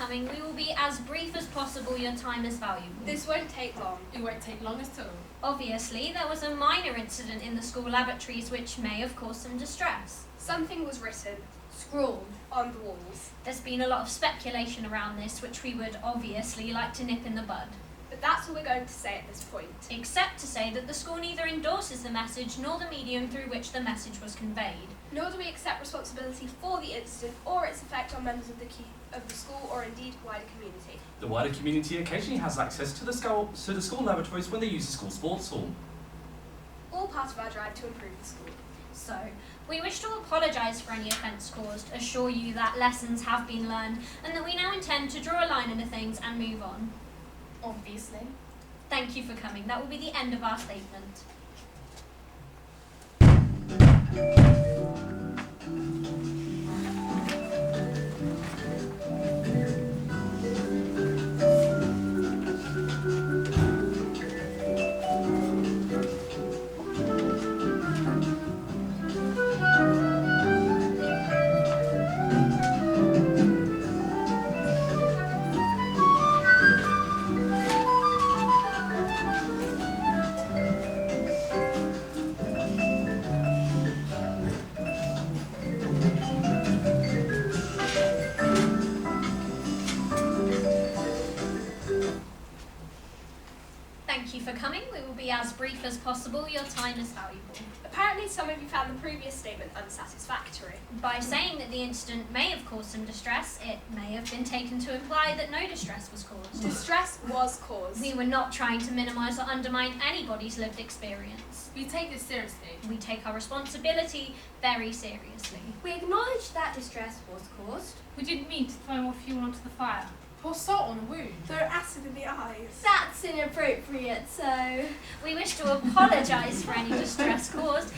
coming. We will be as brief as possible. Your time is valuable. This won't take long. It won't take long at all. Obviously, there was a minor incident in the school lavatories which may have caused some distress. Something was written, Scrawled. on the walls. There's been a lot of speculation around this, which we would obviously like to nip in the bud. But that's all we're going to say at this point. Except to say that the school neither endorses the message nor the medium through which the message was conveyed. Nor do we accept responsibility for the incident or its effect on members of the school or indeed wider community. The wider community occasionally has access to the school lavatories when they use the school sports hall. All part of our drive to improve the school. So, we wish to apologise for any offence caused, assure you that lessons have been learned, and that we now intend to draw a line under things and move on. Obviously. Thank you for coming. That will be the end of our statement. Thank you for coming. We will be as brief as possible. Your time is valuable. Apparently some of you found the previous statement unsatisfactory. By saying that the incident may have caused some distress, it may have been taken to imply that no distress was caused. Distress was caused. We were not trying to minimise or undermine anybody's lived experience. We take this seriously. We take our responsibility very seriously. We acknowledge that distress was caused. We didn't mean to throw more fuel onto the fire. Pour salt on a wound. Throw acid in the eyes. That's inappropriate, so... We wish to apologise for any distress caused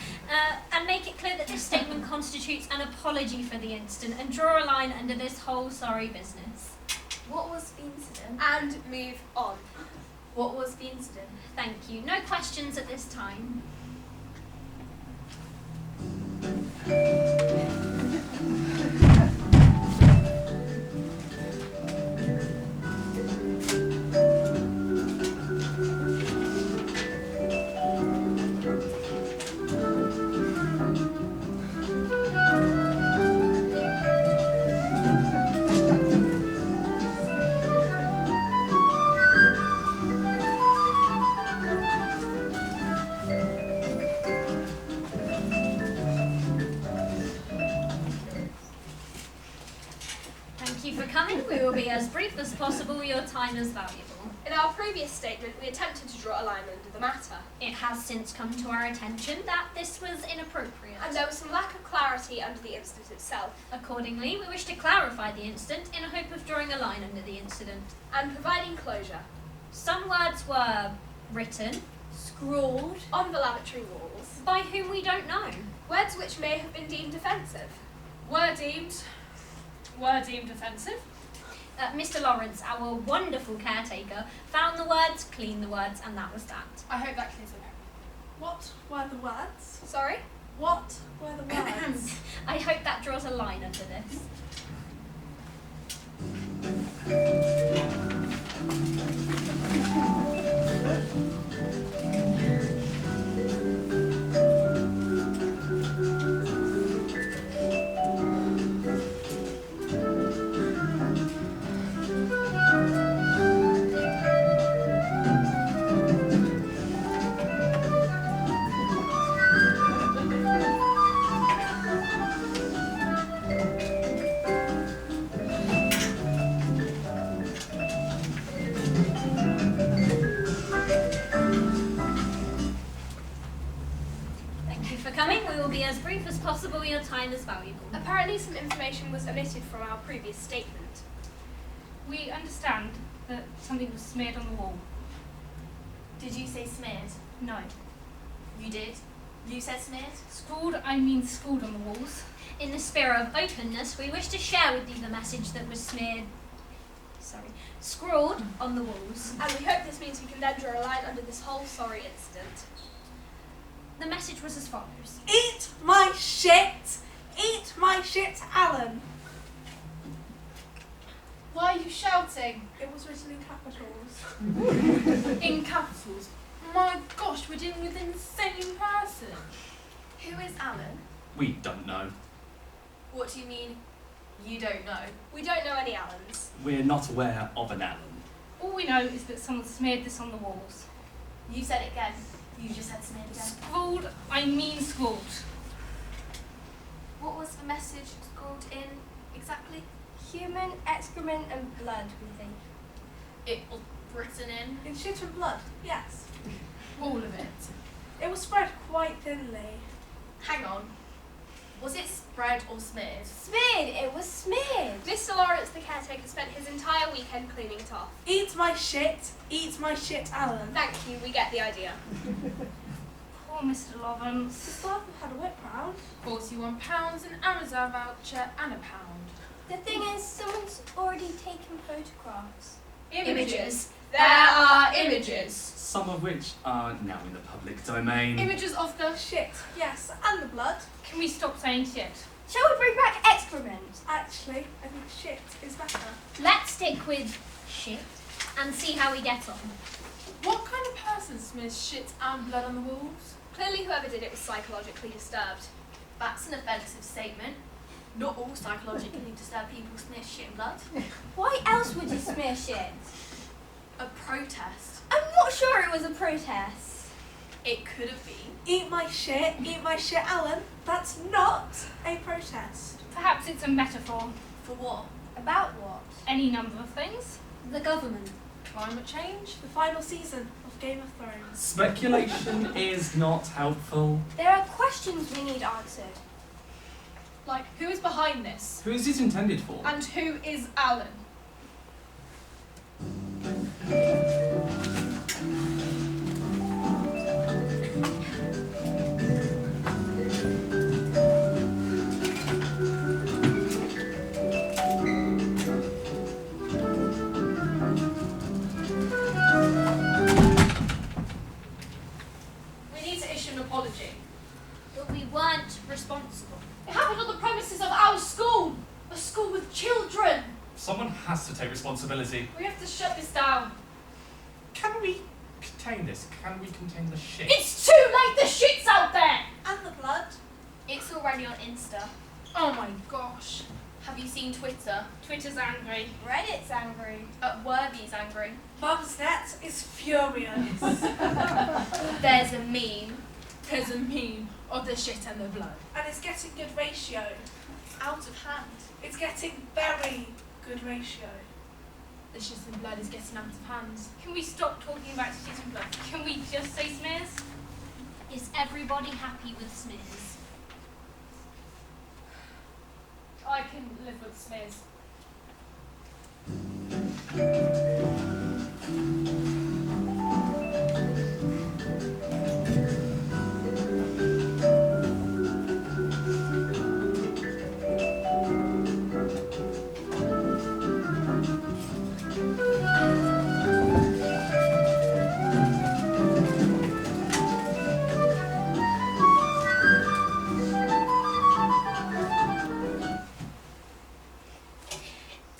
and make it clear that this statement constitutes an apology for the incident and draw a line under this whole sorry business. What was the incident? And move on. What was the incident? Thank you. No questions at this time. We will be as brief as possible. Your time is valuable. In our previous statement, we attempted to draw a line under the matter. It has since come to our attention that this was inappropriate. And there was some lack of clarity under the incident itself. Accordingly, we wish to clarify the incident in a hope of drawing a line under the incident. And providing closure. Some words were written, Scrawled. On the lavatory walls. by whom we don't know. Words which may have been deemed offensive. Were deemed offensive. Mr. Lawrence, our wonderful caretaker, found the words, cleaned the words, and that was that. I hope that clears it up. What were the words? Sorry? What were the words? I hope that draws a line under this. As brief as possible, your time is valuable. Apparently some information was omitted from our previous statement. We understand that something was smeared on the wall. Did you say smeared? No. You did? You said smeared? Scrawled, I mean scrawled on the walls. In the spirit of openness, we wish to share with you the message that was scrawled on the walls. And we hope this means we can then draw a line under this whole sorry incident. The message was as follows. Eat my shit! Eat my shit, Alan! Why are you shouting? It was written in capitals. In capitals? My gosh, we're dealing with an insane person. Who is Alan? We don't know. What do you mean, you don't know? We don't know any Allens. We're not aware of an Alan. All we know is that someone smeared this on the walls. You said it again. You just said smeared again. Scrawled, I mean scrawled. What was the message scrawled in exactly? Human excrement and blood, we think. It was written in. In shit and blood, yes. All of it. It was spread quite thinly. Hang on. Was it spread or smeared? Smeared! It was smeared! Mr. Lawrence, the caretaker, spent his entire weekend cleaning it off. Eat my shit, Alan. Thank you, we get the idea. Poor Mr. The Lawrence. staff have had a whip round. £41, an Amazon voucher and £1. The thing is, someone's already taken photographs. Images. There are images. Some of which are now in the public domain. Images of the Shit, yes, and the blood. Can we stop saying shit? Shall we bring back excrement? Actually, I think shit is better. Let's stick with shit and see how we get on. What kind of person smears shit and blood on the walls? Clearly whoever did it was psychologically disturbed. That's an offensive statement. Not all psychologically disturbed people smear shit and blood. Why else would you smear shit? A protest. I'm not sure it was a protest. It could have been. Eat my shit, Alan. That's not a protest. Perhaps it's a metaphor. For what? About what? Any number of things. The government. Climate change. The final season of Game of Thrones. Speculation is not helpful. There are questions we need answered. Like, who is behind this? Who is it intended for? And who is Alan? We need to issue an apology. But we weren't responsible. It happened on the premises of our school! A school with children! Someone has to take responsibility. We have to shut this down. Can we contain this? Can we contain the shit? It's too late! The shit's out there! And the blood. It's already on Insta. Oh my gosh. Have you seen Twitter? Twitter's angry. Reddit's angry. Worthy's angry. Mumsnet is furious. There's a meme. There's a meme of the shit and the blood. And it's getting good ratio. Out of hand. It's getting very good ratio. The shit and blood is getting out of hand. Can we stop talking about shit and blood? Can we just say smears? Is everybody happy with smears? I can live with smears.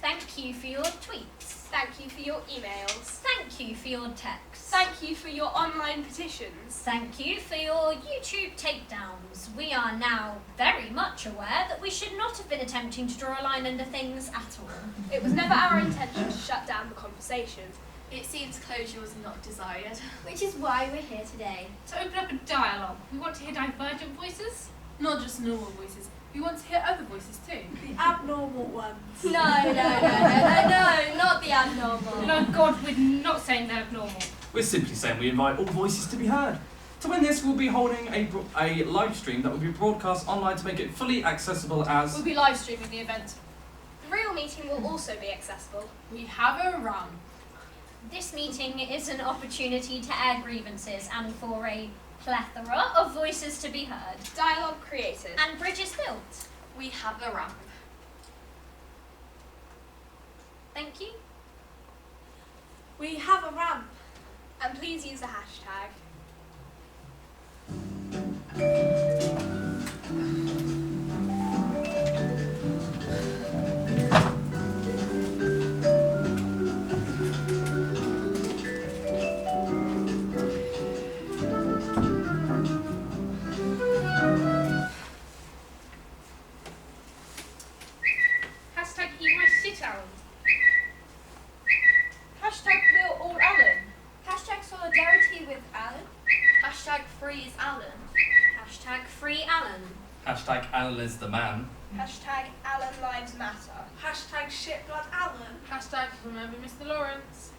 Thank you for your tweets. Thank you for your emails. Thank you for your texts. Thank you for your online petitions. Thank you for your YouTube takedowns. We are now very much aware that we should not have been attempting to draw a line under things at all. It was never our intention to shut down the conversation. It seems closure was not desired. Which is why we're here today. To open up a dialogue, we want to hear divergent voices, not just normal voices. We want to hear other voices too. The abnormal ones. No, not the abnormal. No, God, we're not saying they're abnormal. We're simply saying we invite all voices to be heard. To win this, we'll be holding a live stream that will be broadcast online to make it fully accessible as... We'll be live streaming the event. The real meeting will also be accessible. We have a run. This meeting is an opportunity to air grievances and for a plethora of voices to be heard. Dialogue created. And bridges built. We have a ramp. Thank you. We have a ramp. And please use the hashtag. Free Alan. Hashtag free Alan. Hashtag Alan is the man. Hashtag Alan Lives Matter. Hashtag shitblood Alan. Hashtag remember Mr. Lawrence.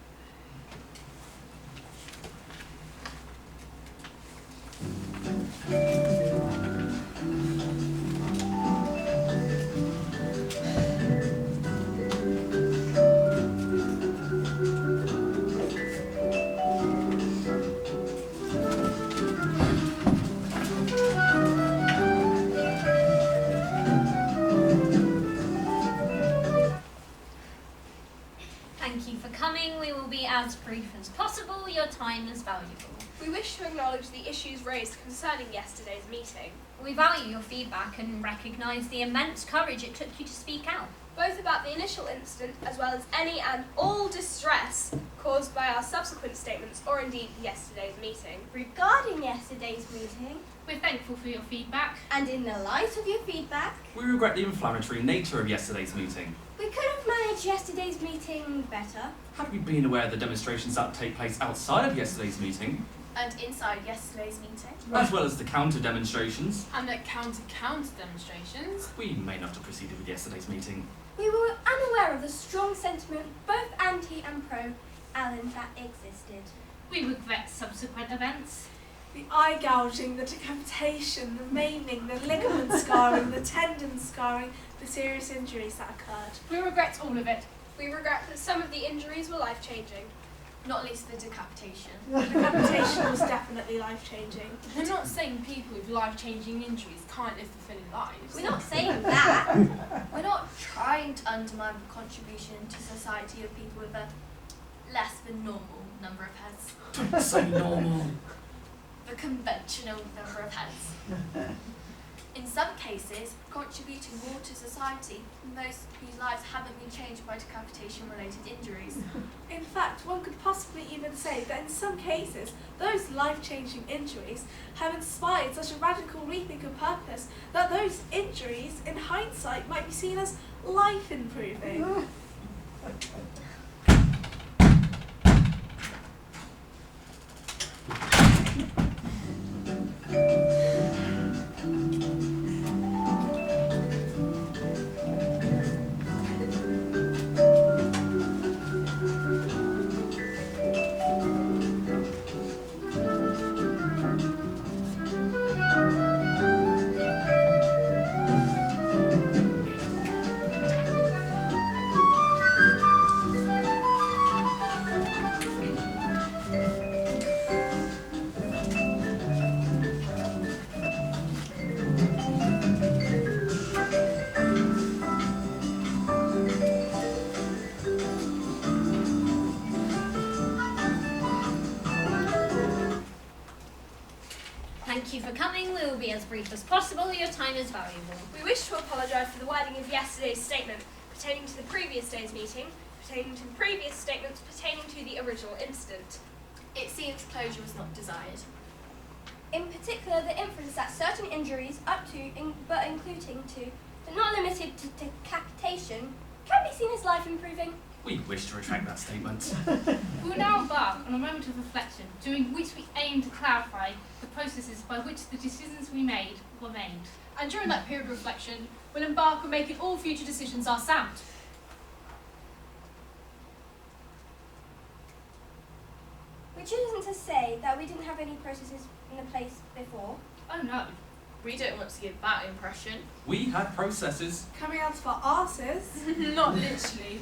Thank you for coming. We will be as brief as possible. Your time is valuable. We wish to acknowledge the issues raised concerning yesterday's meeting, We value your feedback and recognise the immense courage it took you to speak out. both about the initial incident as well as any and all distress caused by our subsequent statements or indeed yesterday's meeting. Regarding yesterday's meeting, We're thankful for your feedback. and in the light of your feedback, We regret the inflammatory nature of yesterday's meeting. we could have managed yesterday's meeting better. Had we been aware of the demonstrations that take place outside of yesterday's meeting, And inside yesterday's meeting. as well as the counter demonstrations, And at counter demonstrations. we may not have proceeded with yesterday's meeting. We were unaware of the strong sentiment, both anti and pro Alan, that existed. We regret subsequent events. The eye gouging, the decapitation, the maiming, the ligament scarring, the tendon scarring, the serious injuries that occurred. We regret all of it. We regret that some of the injuries were life-changing. Not least the decapitation. The decapitation was definitely life-changing. We're not saying people with life-changing injuries can't live fulfilling lives. We're not saying that. We're not trying to undermine the contribution to society of people with a less than normal number of heads. Don't say normal. The conventional number of heads. In some cases, contributing more to society than those whose lives haven't been changed by decapitation-related injuries. In fact, one could possibly even say that in some cases, those life-changing injuries have inspired such a radical rethink of purpose that those injuries, in hindsight, might be seen as life-improving. Thank you for coming. We will be as brief as possible. Your time is valuable. We wish to apologise for the wording of yesterday's statement pertaining to the previous day's meeting, pertaining to the previous statements pertaining to the original incident. It seems closure was not desired. In particular, the inference that certain injuries, up to, but including to, but not limited to decapitation, can be seen as life-improving. We wish to retract that statement. We will now embark on a moment of reflection, during which we aim to clarify the processes by which the decisions we made were made. And during that period of reflection, we'll embark on making all future decisions are sound. Which isn't to say that we didn't have any processes in the place before. Oh no. We don't want to give that impression. We had processes. Coming out of our arses. Not literally.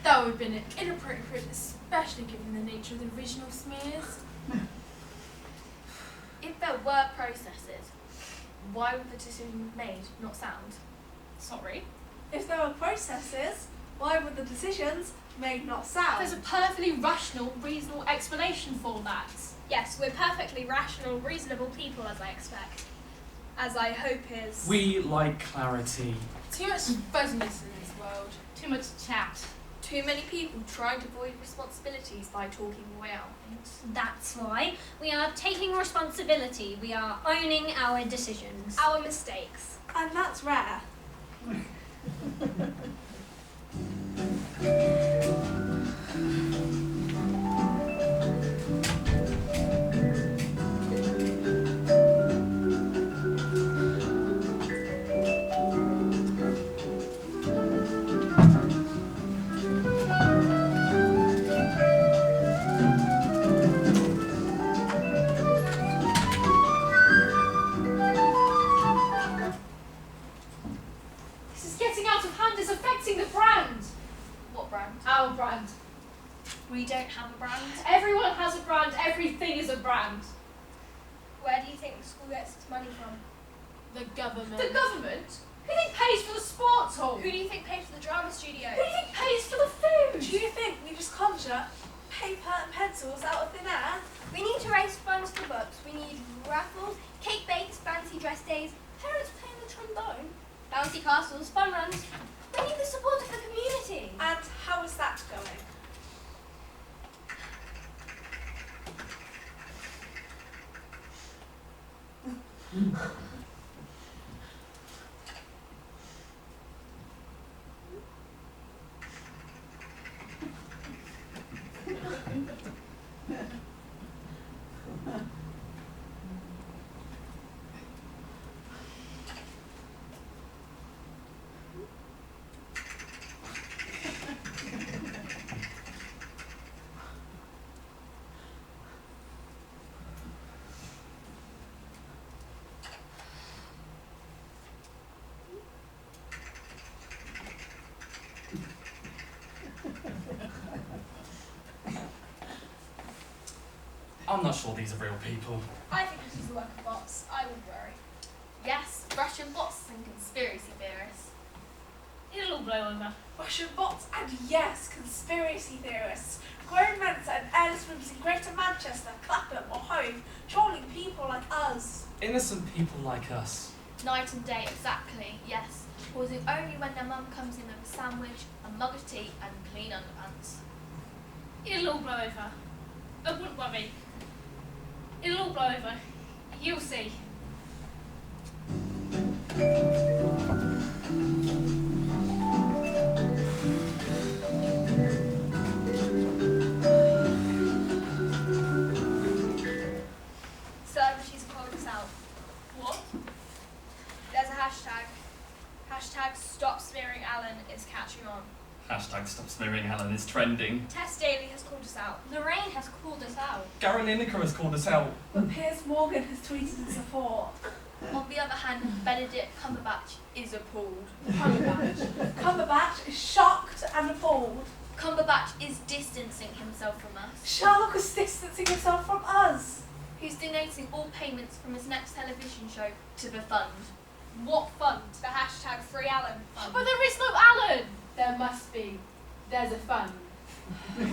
That would have been inappropriate, especially given the nature of the original smears. If there were processes, why were the decisions made not sound? Sorry. If there were processes, why were the decisions made not sound? There's a perfectly rational, reasonable explanation for that. Yes, we're perfectly rational, reasonable people, as I expect. As I hope is... We like clarity. Too much fuzziness in this world. Too much chat. Too many people trying to avoid responsibilities by talking away out things. That's why we are taking responsibility. We are owning our decisions. Our mistakes. And that's rare. gets its money from? The government. The government? Who do you think pays for the sports hall? Who do you think pays for the drama studio? Who do you think pays for the food? Do you think we just conjure paper and pencils out of thin air? We need to raise funds for books. We need raffles, cake bakes, fancy dress days, parents playing the trombone, bouncy castles, fun runs. We need the support of the community. And how is that going? I'm not sure these are real people. I think this is the work of bots. I wouldn't worry. Yes, Russian bots and conspiracy theorists. It'll all blow over. Russian bots and yes, conspiracy theorists. Grown men sat in airless rooms in Greater Manchester, Clapham or Hove, trolling people like us. Innocent people like us. Night and day, exactly, yes. Pausing only when their mum comes in with a sandwich, a mug of tea and clean underpants. It'll all blow over. I wouldn't worry. It'll all blow over. You'll see. Celebrities are calling us out. What? There's a hashtag. Hashtag Stop Smearing Alan is catching on. Hashtag stop smearing Helen is trending. Tess Daly has called us out. Lorraine has called us out. Gary Lineker has called us out. But Piers Morgan has tweeted in support. On the other hand, Benedict Cumberbatch is appalled. Cumberbatch is shocked and appalled. Cumberbatch is distancing himself from us. Sherlock is distancing himself from us. He's donating all payments from his next television show to the fund. What fund? The hashtag Free Alan fund. But there is no Alan! There must be. There's a fund.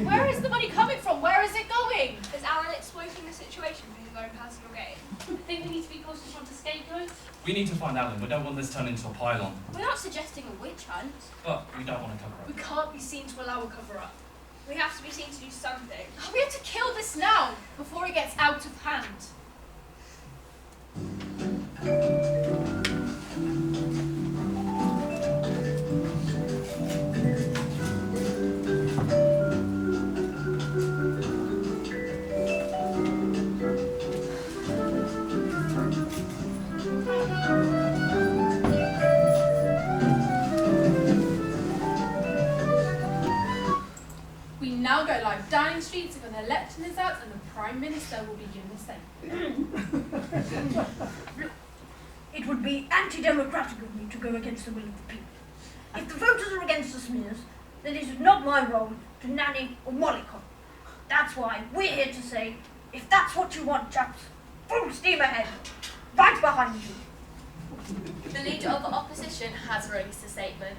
Where is the money coming from? Where is it going? Is Alan exploiting the situation for his own personal gain? I think we need to be cautious on the scapegoat. We need to find Alan. We don't want this turned into a pylon. We're not suggesting a witch hunt. But we don't want to cover We up. can't be seen to allow a cover-up. We have to be seen to do something. We have to kill this now, before it gets out of hand. We now go live Downing Street when the election is out and the Prime Minister will begin the same. It would be anti-democratic of me to go against the will of the people. If the voters are against the smears, then it is not my role to nanny or mollycoddle. That's why we're here to say, if that's what you want, chaps, full steam ahead, right behind you. The leader of the opposition has released a statement.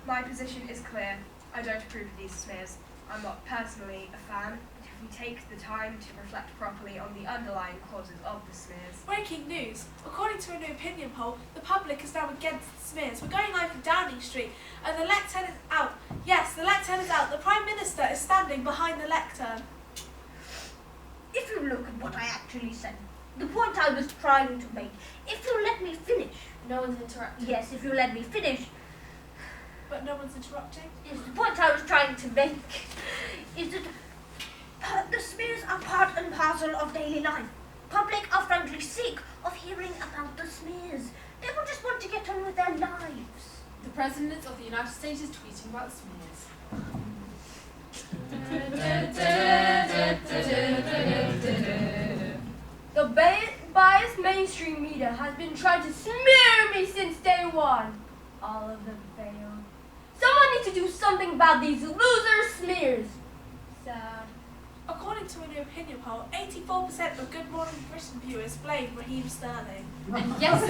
My position is clear. I don't approve of these smears. I'm not personally a fan, but if we take the time to reflect properly on the underlying causes of the smears. Breaking news. According to a new opinion poll, the public is now against the smears. We're going live in Downing Street and the lectern is out. Yes, the lectern is out. The Prime Minister is standing behind the lectern. If you look at what I actually said, the point I was trying to make, if you let me finish. No one's interrupting. Yes, if you let me finish. But no one's interrupting. Yes, the point I was trying to make is that the smears are part and parcel of daily life. Public are frankly sick of hearing about the smears. They will just want to get on with their lives. The President of the United States is tweeting about smears. The biased mainstream media has been trying to smear me since day one. All of them failed. Someone needs to do something about these loser smears. Sad. According to a new opinion poll, 84% of Good Morning Britain viewers blame Raheem Sterling. And yes,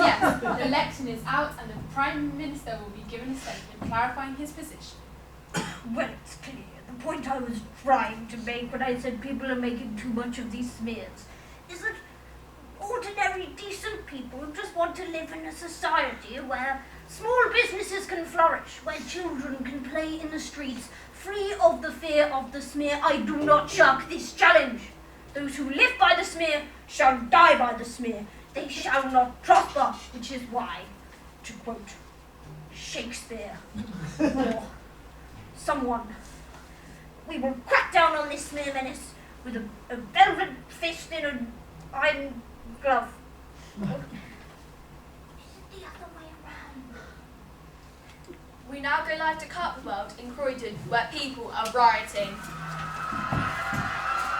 the election is out and the Prime Minister will be given a statement clarifying his position. Well, it's clear. The point I was trying to make when I said people are making too much of these smears is that ordinary, decent people just want to live in a society where small businesses can flourish, where children can play in the streets, free of the fear of the smear. I do not shirk this challenge. Those who live by the smear shall die by the smear. They shall not prosper, which is why, to quote Shakespeare or someone, we will crack down on this smear menace with a velvet fist in an iron glove. Is it the other way around? We now go live to Carpet World in Croydon, where people are rioting.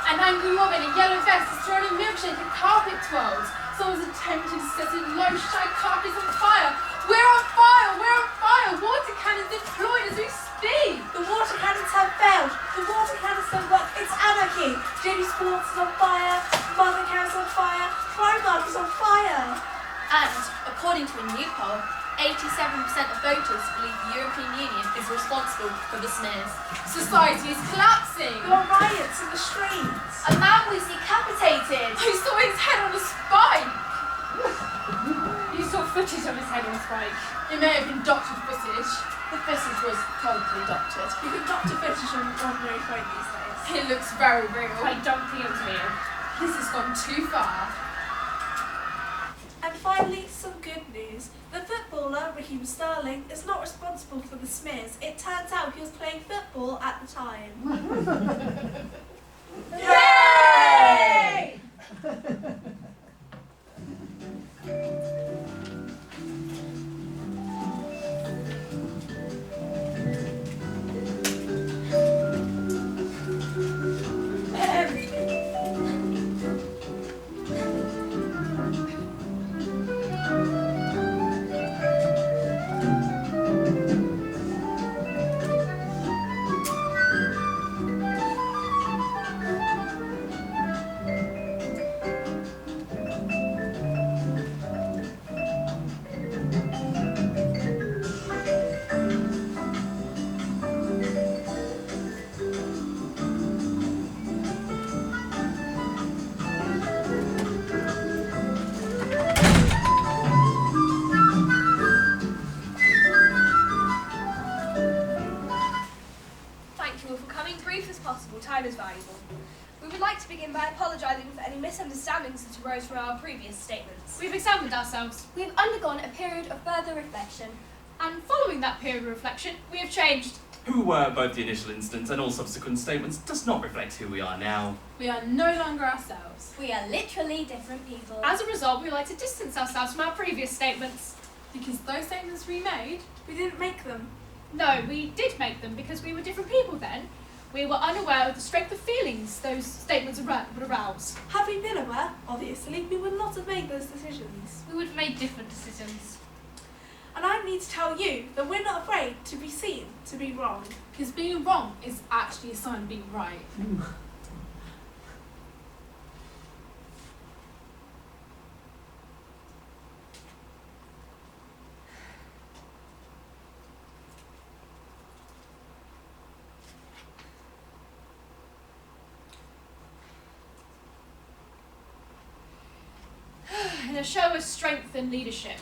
An angry woman in yellow vest is throwing a milkshake at Carpet World. Someone's attempting to set a low shine carpets on fire. We're on fire! We're on fire! Water cannons deployed as we speak! The water cannons have failed. The water cannons have worked. It's anarchy. JD Sports is on fire. Mothercare's on fire. Primark is on fire. And, according to a new poll, 87% of voters believe the European Union is responsible for the smears. Society is collapsing! There are riots in the streets. A man was decapitated! I saw his head on a spike! You saw footage of his head on a spike. It may have been doctored footage. The footage was probably doctored. You can doctor footage on ordinary phone these days. It looks very real. I don't think it was real. This has gone too far. And finally, some good news. The footballer, Raheem Sterling, is not responsible for the smears. It turns out he was playing football at the time. Yay! Time is valuable. We would like to begin by apologising for any misunderstandings that arose from our previous statements. We've examined ourselves, We've undergone a period of further reflection. and following that period of reflection, we have changed. Who were both the initial instance and all subsequent statements does not reflect who we are now. We are no longer ourselves. We are literally different people. As a result, we like to distance ourselves from our previous statements. Because those statements we made, We didn't make them. No, we did make them because we were different people then. We were unaware of the strength of feelings those statements would arouse. Had we been aware, obviously, we would not have made those decisions. We would have made different decisions. And I need to tell you that we're not afraid to be seen to be wrong. because being wrong is actually a sign of being right. In a show of strength and leadership,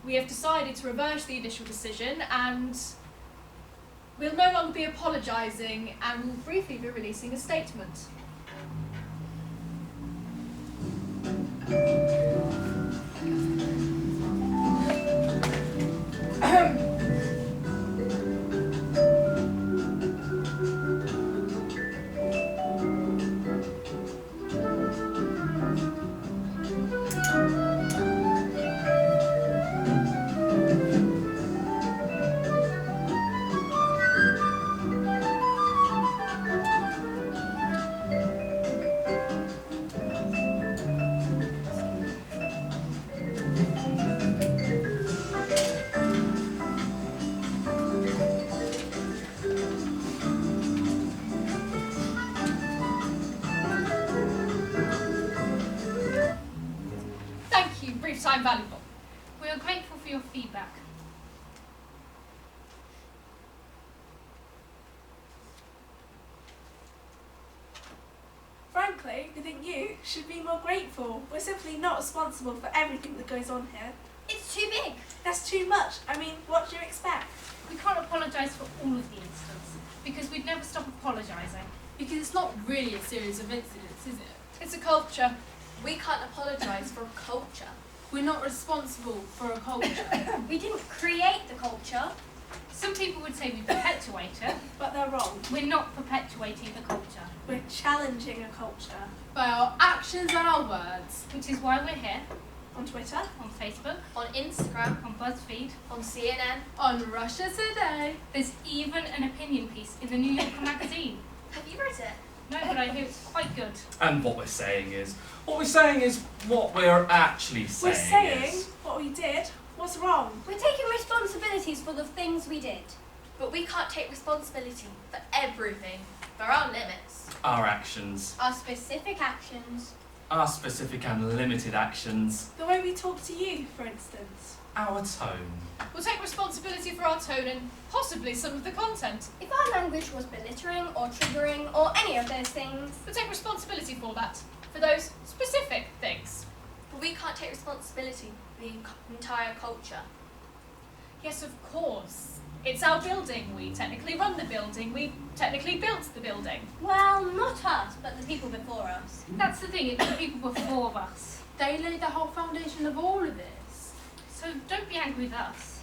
we have decided to reverse the initial decision and we'll no longer be apologising and we'll briefly be releasing a statement. your time valuable. We are grateful for your feedback. Frankly, I think you should be more grateful. We're simply not responsible for everything that goes on here. It's too big. That's too much. I mean, what do you expect? We can't apologise for all of the incidents, because we'd never stop apologising. Because it's not really a series of incidents, is it? It's a culture. We can't apologise for a culture. We're not responsible for a culture. We didn't create the culture. Some people would say we perpetuate it. But they're wrong. We're not perpetuating a culture, We're challenging a culture. By our actions and our words. which is why we're here On Twitter, on Facebook, On Instagram, on BuzzFeed. on CNN. On Russia Today. There's even an opinion piece in the New Yorker magazine. Have you read it? No, but I hear it's quite good. And what we're saying is what we're actually saying. we're saying is what we did was wrong. We're taking responsibilities for the things we did. But we can't take responsibility for everything. There are limits. our actions, Our specific actions. our specific and limited actions, The way we talk to you, for instance. our tone. We'll take responsibility for our tone and possibly some of the content. If our language was belittling or triggering or any of those things, We'll take responsibility for that, for those specific things. But we can't take responsibility for the entire culture. Yes, of course. It's our building. We technically run the building. We technically built the building. well, not us, but the people before us. That's the thing, it's the people before us. They laid the whole foundation of all of this. So don't be angry with us.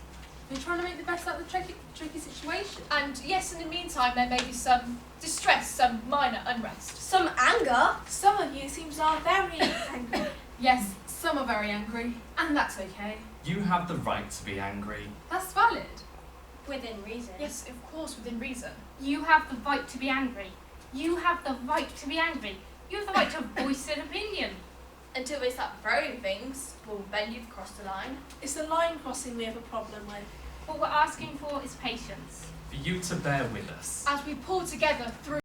We're trying to make the best out of the tricky situation. And yes, in the meantime, there may be some distress, some minor unrest. Some anger. Some of you seems are very angry. Yes, some are very angry, and that's okay. You have the right to be angry. That's valid. Within reason. Yes, of course, within reason. You have the right to be angry. You have the right to be angry. You have the right to voice an opinion. Until they start throwing things, well, then you've crossed the line. It's the line crossing we have a problem with. What we're asking for is patience. For you to bear with us. As we pull together through